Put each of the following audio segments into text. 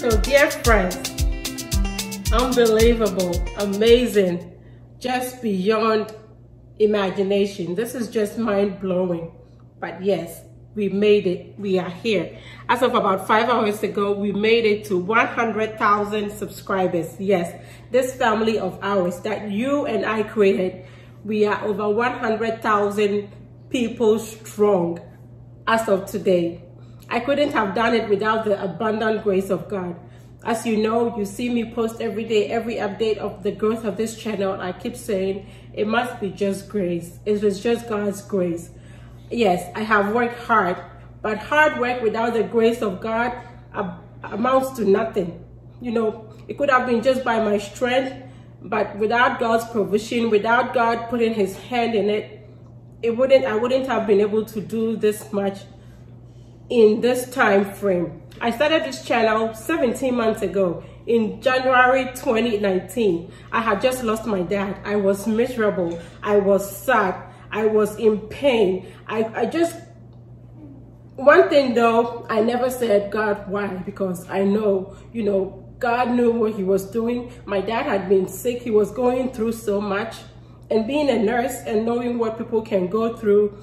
So dear friends, unbelievable, amazing, just beyond imagination. This is just mind-blowing. But yes, we made it. We are here. As of about 5 hours ago, we made it to 100,000 subscribers. Yes, this family of ours that you and I created, we are over 100,000 people strong as of today. I couldn't have done it without the abundant grace of God. As you know, you see me post every day, every update of the growth of this channel. I keep saying it must be just grace. It was just God's grace. Yes, I have worked hard, but hard work without the grace of God amounts to nothing. You know, it could have been just by my strength, but without God's provision, without God putting his hand in it, I wouldn't have been able to do this much in this time frame. I started this channel 17 months ago in January 2019. I had just lost my dad. I was miserable. I was sad. I was in pain. One thing though, I never said, God, why? Because I know, you know, God knew what he was doing. My dad had been sick. He was going through so much. And being a nurse and knowing what people can go through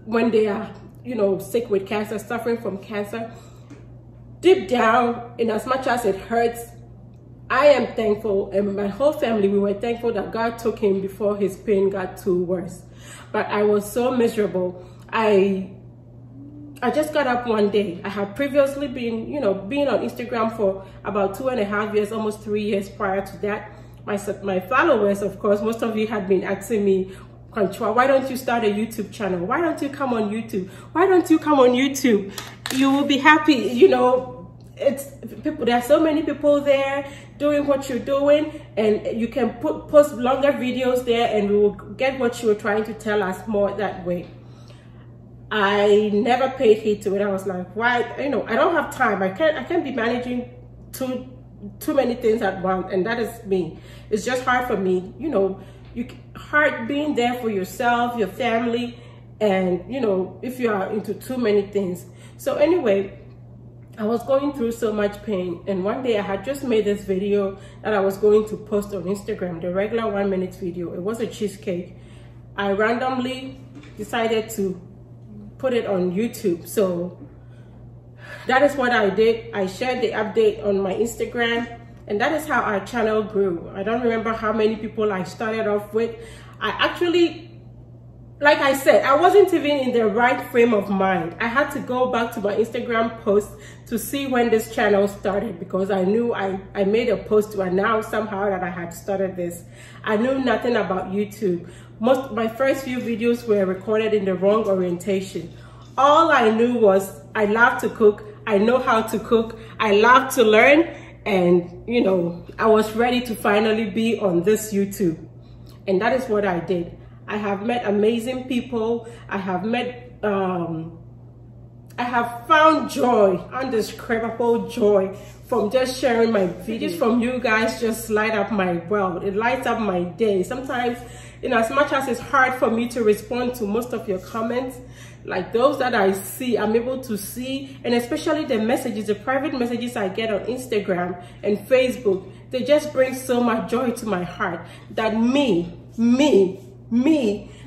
when they are, you know, sick with cancer, suffering from cancer, deep down, in as much as it hurts, I am thankful, and my whole family, we were thankful that God took him before his pain got too worse. But I was so miserable. I just got up one day. I had previously been, you know, being on Instagram for about 2.5 years, almost 3 years prior to that. My followers, of course, most of you had been asking me, Control, why don't you start a YouTube channel? Why don't you come on YouTube? Why don't you come on YouTube? You will be happy. You know, it's people. There are so many people there doing what you're doing, and you can post longer videos there, and we will get what you were trying to tell us more that way. I never paid heed to it. I was like, why? You know, I don't have time. I can't be managing too many things at once, and that is me. It's just hard for me. You know. Hard being there for yourself, your family, and you know, if you are into too many things. So anyway, I was going through so much pain, and one day I had just made this video that I was going to post on Instagram, the regular 1-minute video. It was a cheesecake. I randomly decided to put it on YouTube. So that is what I did. I shared the update on my Instagram. And that is how our channel grew. I don't remember how many people I started off with. I actually, like I said, I wasn't even in the right frame of mind. I had to go back to my Instagram post to see when this channel started, because I knew I made a post to announce somehow that I had started this. I knew nothing about YouTube. My first few videos were recorded in the wrong orientation. All I knew was I love to cook. I know how to cook. I love to learn. And, you know, I was ready to finally be on this YouTube. And that is what I did. I have met amazing people. I have found joy, indescribable joy, from just sharing my videos from you guys. Just light up my world. It lights up my day. Sometimes, in as much as it's hard for me to respond to most of your comments, like those that I see, I'm able to see, and especially the messages, the private messages I get on Instagram and Facebook, they just bring so much joy to my heart that me,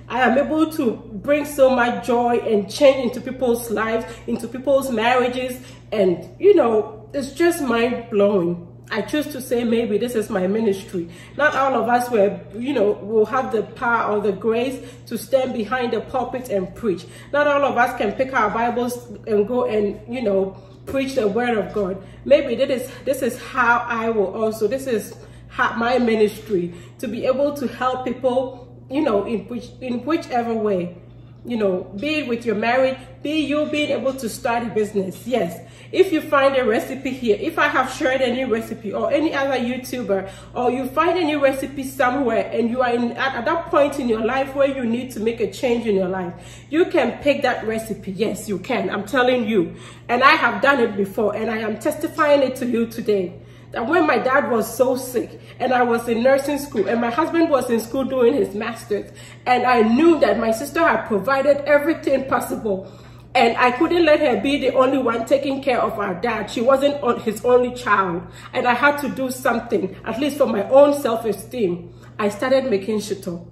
I am able to bring so much joy and change into people's lives, into people's marriages, and you know, it's just mind-blowing. I choose to say maybe this is my ministry. Not all of us will have the power or the grace to stand behind the pulpit and preach. Not all of us can pick our Bibles and go and, you know, preach the word of God. Maybe this is how I will also, this is my ministry, to be able to help people, you know, in whichever way. You know, be it with your marriage, be you being able to start a business. Yes, if you find a recipe here, if I have shared any recipe or any other YouTuber, or you find any recipe somewhere and you are at that point in your life where you need to make a change in your life, you can pick that recipe. Yes, you can. I'm telling you. And I have done it before, and I am testifying it to you today. That when my dad was so sick and I was in nursing school and my husband was in school doing his master's, and I knew that my sister had provided everything possible And I couldn't let her be the only one taking care of our dad. She wasn't his only child. And I had to do something, at least for my own self-esteem. I started making shito.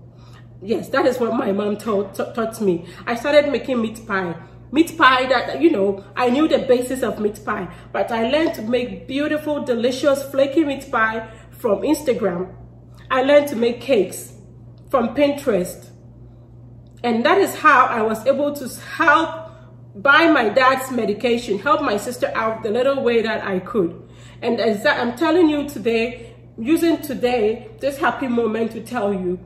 Yes, that is what my mom taught me. I started making meat pie. Meat pie that, you know, I knew the basis of meat pie. But I learned to make beautiful, delicious, flaky meat pie from Instagram. I learned to make cakes from Pinterest. And that is how I was able to help buy my dad's medication, help my sister out the little way that I could. And as I'm telling you today, using today, this happy moment to tell you,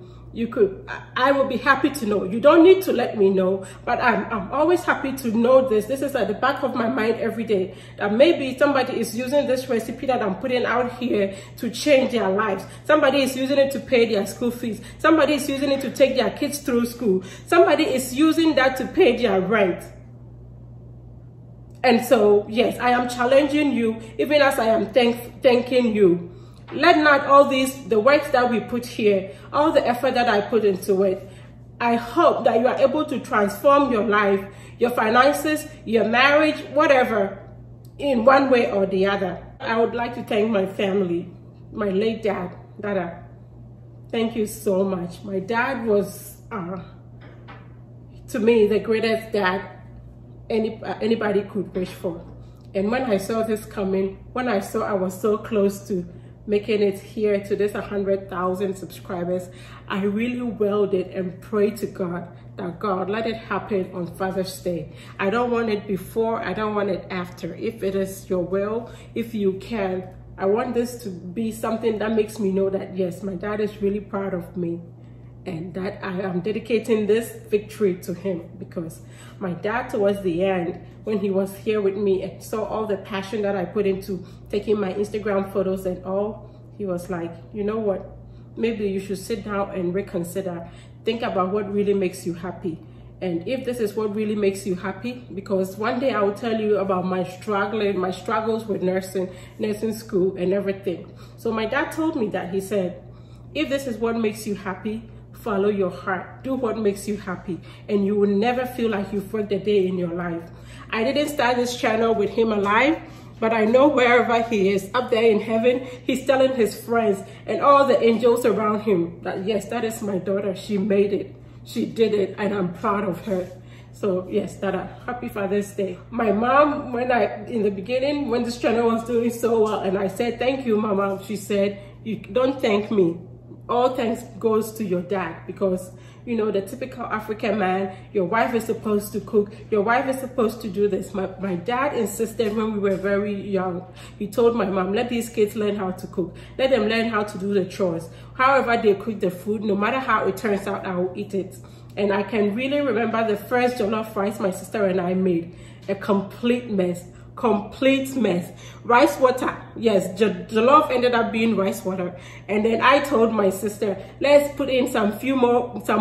I will be happy to know. You don't need to let me know, but I'm always happy to know this. This is at the back of my mind every day, that maybe somebody is using this recipe that I'm putting out here to change their lives. Somebody is using it to pay their school fees. Somebody is using it to take their kids through school. Somebody is using that to pay their rent. And so, yes, I am challenging you, even as I am thanking you. Let not all the work that we put here, all the effort that I put into it, I hope that you are able to transform your life, your finances, your marriage, whatever, in one way or the other. I would like to thank my family, my late dad, Dada. Thank you so much. My dad was, to me, the greatest dad anybody could wish for. And when I saw this coming, when I saw I was so close to making it here to this 100,000 subscribers, I really willed it and prayed to God that, God, let it happen on Father's Day. I don't want it before, I don't want it after. If it is your will, if you can, I want this to be something that makes me know that, yes, my dad is really proud of me, and that I am dedicating this victory to him, because my dad, towards the end, when he was here with me and saw all the passion that I put into taking my Instagram photos and all, he was like, you know what, maybe you should sit down and reconsider, think about what really makes you happy. And if this is what really makes you happy, because one day I will tell you about my struggles with nursing school and everything. So my dad told me that, he said, if this is what makes you happy, follow your heart, do what makes you happy, and you will never feel like you've worked a day in your life. I didn't start this channel with him alive, but I know wherever he is, up there in heaven, he's telling his friends and all the angels around him that, yes, that is my daughter. She made it. She did it, and I'm proud of her. So yes, Dada, happy Father's Day. My mom, in the beginning, when this channel was doing so well, and I said, thank you, Mama, she said, you don't thank me. All thanks goes to your dad, because, you know, the typical African man, your wife is supposed to cook, your wife is supposed to do this. My dad insisted when we were very young. He told my mom, let these kids learn how to cook. Let them learn how to do the chores. However they cook the food, no matter how it turns out, I will eat it. And I can really remember the first jollof rice my sister and I made. A complete mess. Rice water, yes, jollof ended up being rice water. And then I told my sister, let's put in some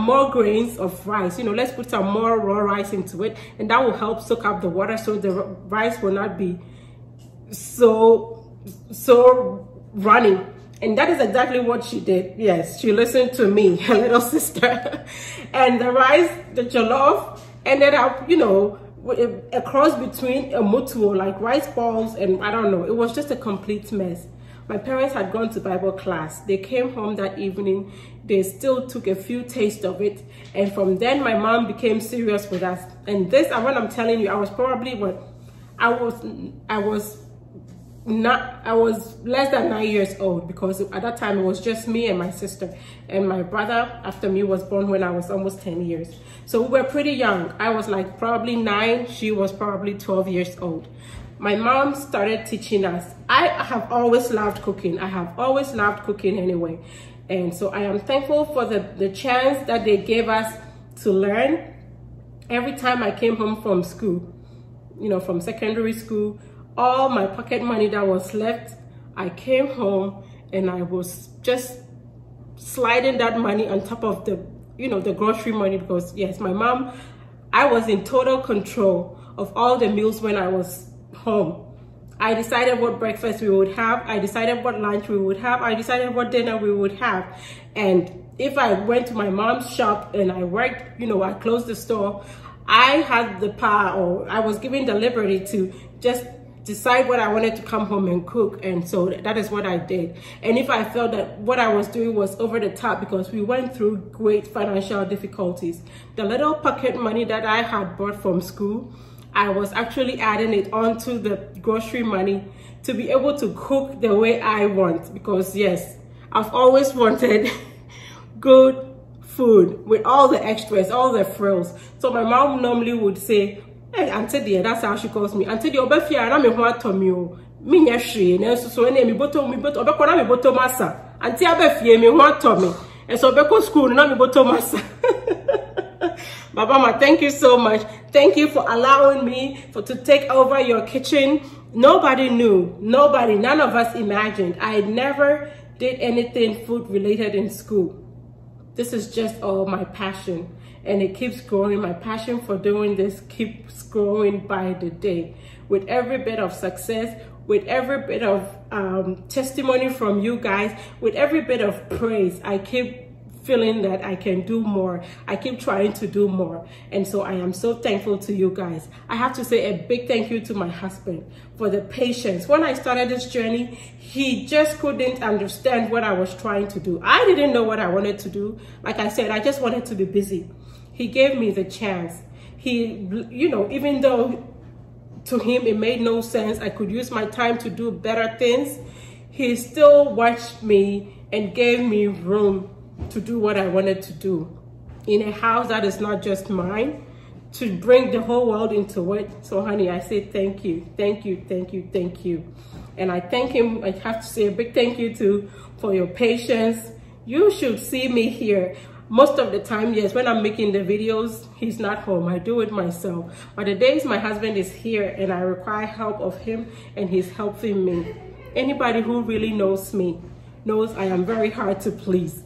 more grains of rice, you know, let's put some more raw rice into it, and that will help soak up the water so the rice will not be so running. And that is exactly what she did. Yes, she listened to me, her little sister. And the rice, the jollof, ended up, you know, a cross between a mutuo, like rice balls, and I don't know. It was just a complete mess. My parents had gone to Bible class. They came home that evening. They still took a few tastes of it. And from then, my mom became serious with us. And this, and when I'm telling you, I was probably what? I was less than 9 years old, because at that time it was just me and my sister, and my brother after me was born when I was almost 10 years. So we were pretty young. I was like probably 9, she was probably 12 years old. My mom started teaching us. I have always loved cooking. I have always loved cooking anyway. And so I am thankful for the chance that they gave us to learn. Every time I came home from school, you know, from secondary school, all my pocket money that was left, I came home and I was just sliding that money on top of the, you know, the grocery money, because yes, my mom, I was in total control of all the meals when I was home. I decided what breakfast we would have. I decided what lunch we would have. I decided what dinner we would have. And if I went to my mom's shop and I worked, you know, I closed the store, I had the power, or I was given the liberty to just decide what I wanted to come home and cook. And so that is what I did. And if I felt that what I was doing was over the top because we went through great financial difficulties, the little pocket money that I had brought from school, I was actually adding it onto the grocery money to be able to cook the way I want. Because yes, I've always wanted good food with all the extras, all the frills. So my mom normally would say, hey, Auntie dear, that's how she calls me. Auntie dear, obefia, I don't want to me. Me yashi, and so any me boto obekona me boto masa. Auntie abefia me want to me. And so beko school na me boto masa. Mama, thank you so much. Thank you for allowing me to take over your kitchen. Nobody knew. Nobody, none of us imagined. I never did anything food related in school. This is just all my passion, and it keeps growing. My passion for doing this keeps growing by the day. With every bit of success, with every bit of testimony from you guys, with every bit of praise, I keep feeling that I can do more. I keep trying to do more. And so I am so thankful to you guys. I have to say a big thank you to my husband for the patience. When I started this journey, he just couldn't understand what I was trying to do. I didn't know what I wanted to do. Like I said, I just wanted to be busy. He gave me the chance. He, you know, even though to him it made no sense, I could use my time to do better things, he still watched me and gave me room to do what I wanted to do in a house that is not just mine, to bring the whole world into it. So honey, I say thank you, thank you, thank you, thank you. And I thank him. I have to say a big thank you too for your patience. You should see me here. Most of the time, yes, when I'm making the videos, he's not home. I do it myself. But the days my husband is here and I require help of him and he's helping me. Anybody who really knows me knows I am very hard to please,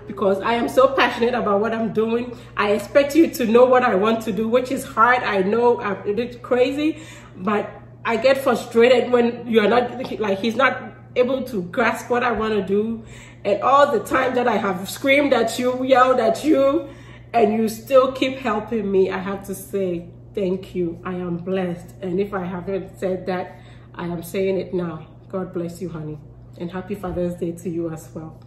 because I am so passionate about what I'm doing. I expect you to know what I want to do, which is hard. I know it's crazy, but I get frustrated when you're not, like, he's not able to grasp what I want to do. And all the time that I have screamed at you, yelled at you, and you still keep helping me, I have to say thank you. I am blessed. And if I haven't said that, I am saying it now. God bless you, honey. And happy Father's Day to you as well.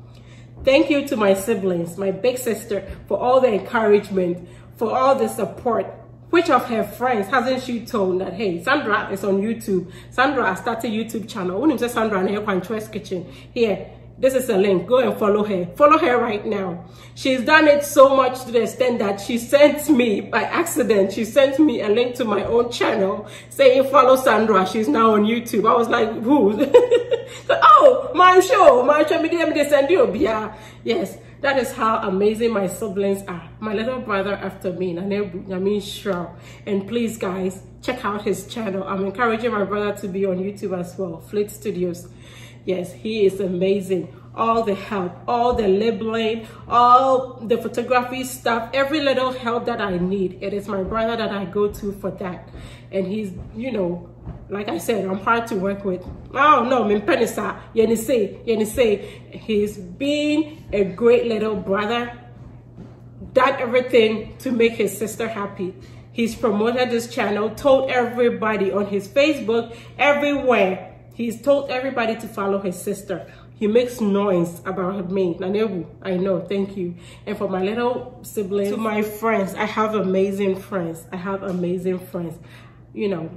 Thank you to my siblings, my big sister, for all the encouragement, for all the support. Which of her friends hasn't she told that, hey, Sandra is on YouTube. Sandra has started a YouTube channel. When you say Sandra and her Quantress Kitchen, here, this is a link. Go and follow her. Follow her right now. She's done it so much to the extent that she sent me, by accident, she sent me a link to my own channel saying, follow Sandra. She's now on YouTube. I was like, who? So, oh, my show. My show. Yes, that is how amazing my siblings are. My little brother after me, and please, guys, check out his channel. I'm encouraging my brother to be on YouTube as well. Fleet Studios. Yes, he is amazing. All the help, all the labeling, all the photography stuff, every little help that I need, it is my brother that I go to for that. And he's, you know, like I said, I'm hard to work with. Oh no, Mimpenisa, Yenise. He's been a great little brother, done everything to make his sister happy. He's promoted this channel, told everybody on his Facebook, everywhere. He's told everybody to follow his sister. He makes noise about me. I know, thank you. And for my little siblings, to my friends, I have amazing friends. I have amazing friends. You know,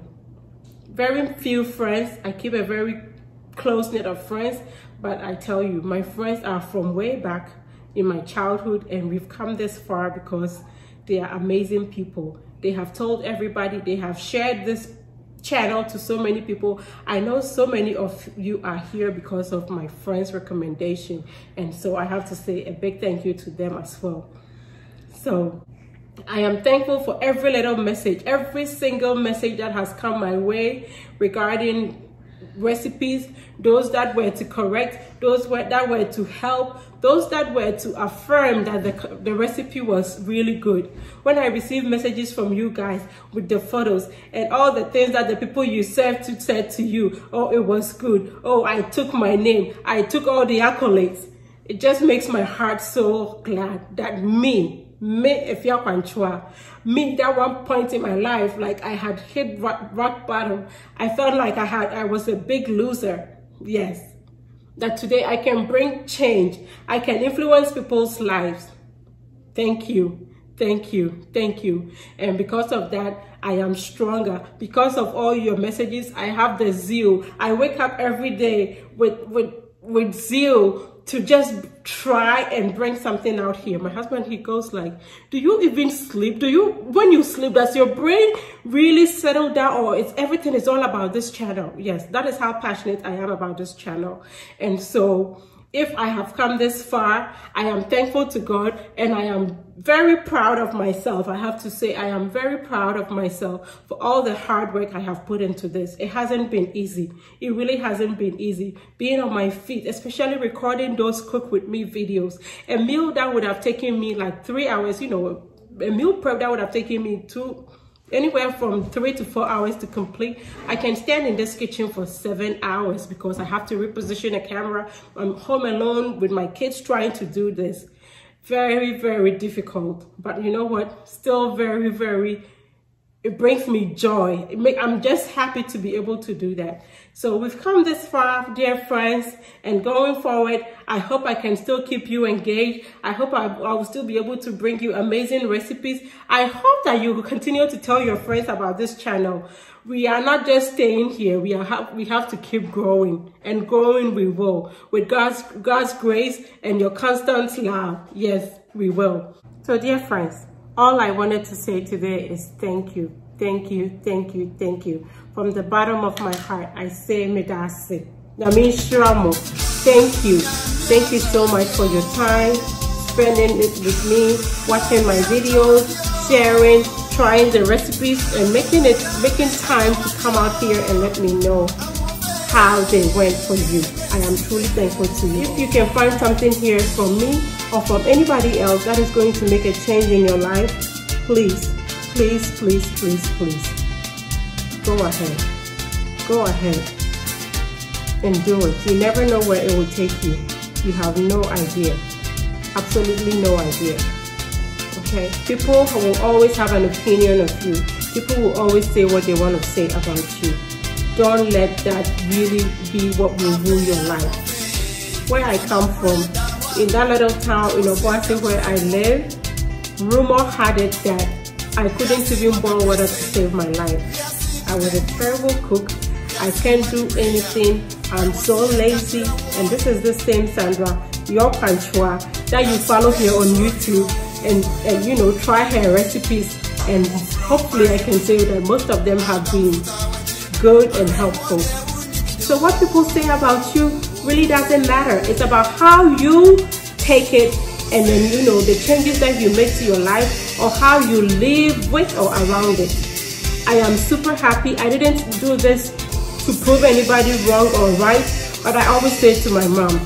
very few friends. I keep a very close knit of friends, but I tell you, my friends are from way back in my childhood, and we've come this far because they are amazing people. They have told everybody, they have shared this channel to so many people. I know so many of you are here because of my friends' recommendation, and so I have to say a big thank you to them as well. So I am thankful for every little message, every single message that has come my way regarding recipes, those that were to correct, those that were to help, those that were to affirm that the recipe was really good. When I received messages from you guys with the photos and all the things that the people you served to said to you, oh, it was good, oh, I took my name, I took all the accolades, it just makes my heart so glad that me, that one point in my life, like I had hit rock bottom. I felt like I was a big loser. Yes. That today I can bring change. I can influence people's lives. Thank you. Thank you. Thank you. And because of that, I am stronger. Because of all your messages, I have the zeal. I wake up every day with zeal to just try and bring something out here. My husband, he goes like, do you even sleep? When you sleep, does your brain really settle down, or everything is all about this channel? Yes, that is how passionate I am about this channel. And so if I have come this far, I am thankful to God, and I am very proud of myself. I have to say, I am very proud of myself for all the hard work I have put into this. It hasn't been easy. It really hasn't been easy. Being on my feet, especially recording those cook with me videos. A meal that would have taken me like 3 hours, you know, a meal prep that would have taken me anywhere from 3 to 4 hours to complete. I can stand in this kitchen for 7 hours because I have to reposition a camera. I'm home alone with my kids trying to do this. Very, very difficult. But you know what? Still very, very, it brings me joy. I'm just happy to be able to do that. So we've come this far, dear friends, and going forward, I hope I can still keep you engaged. I hope I will still be able to bring you amazing recipes. I hope that you will continue to tell your friends about this channel. We are not just staying here. We have to keep growing, and growing we will. With God's grace and your constant love. Yes, we will. So dear friends, all I wanted to say today is thank you. Thank you, thank you, thank you. From the bottom of my heart, I say medase. Thank you. Thank you so much for your time, spending it with me, watching my videos, sharing, trying the recipes, and making time to come out here and let me know how they went for you. I am truly thankful to you. If you can find something here from me or from anybody else that is going to make a change in your life, please, please, please, please, please, go ahead and do it. You never know where it will take you. You have no idea, absolutely no idea. Okay, people will always have an opinion of you. People will always say what they want to say about you. Don't let that really be what will rule your life. Where I come from, in that little town in Obuasi where I live, rumor had it that I couldn't even boil water to save my life. I was a terrible cook. I can't do anything. I'm so lazy. And this is the same Sandra, your Panchua, that you follow here on YouTube and you know, try her recipes. And hopefully I can say that most of them have been good and helpful. So what people say about you really doesn't matter. It's about how you take it, and then, you know, the changes that you make to your life, or how you live with or around it. I am super happy. I didn't do this to prove anybody wrong or right, but I always say to my mom,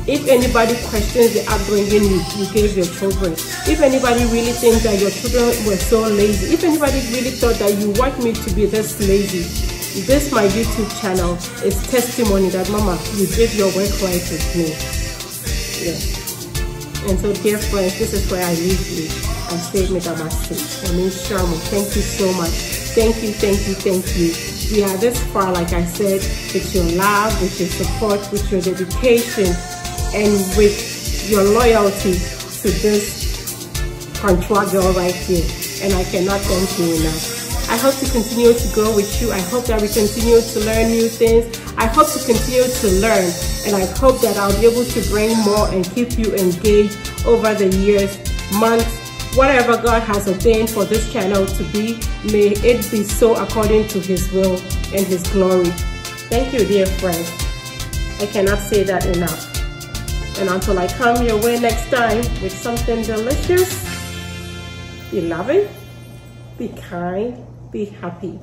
if anybody questions the upbringing you gave your children, if anybody really thinks that your children were so lazy, if anybody really thought that you want me to be this lazy, this my YouTube channel is testimony that mama, you did your work right with me. Yeah. And so dear friends, this is where I leave you. I say medamasi. I mean Shamo. Thank you so much. Thank you, thank you, thank you. We are this far, like I said, with your love, with your support, with your dedication, and with your loyalty to this Contour girl right here. And I cannot thank you enough. I hope to continue to grow with you. I hope that we continue to learn new things. I hope to continue to learn, and I hope that I'll be able to bring more and keep you engaged over the years, months, whatever God has ordained for this channel to be. May it be so according to His will and His glory. Thank you, dear friends. I cannot say that enough. And until I come your way next time with something delicious, be loving, be kind, be happy.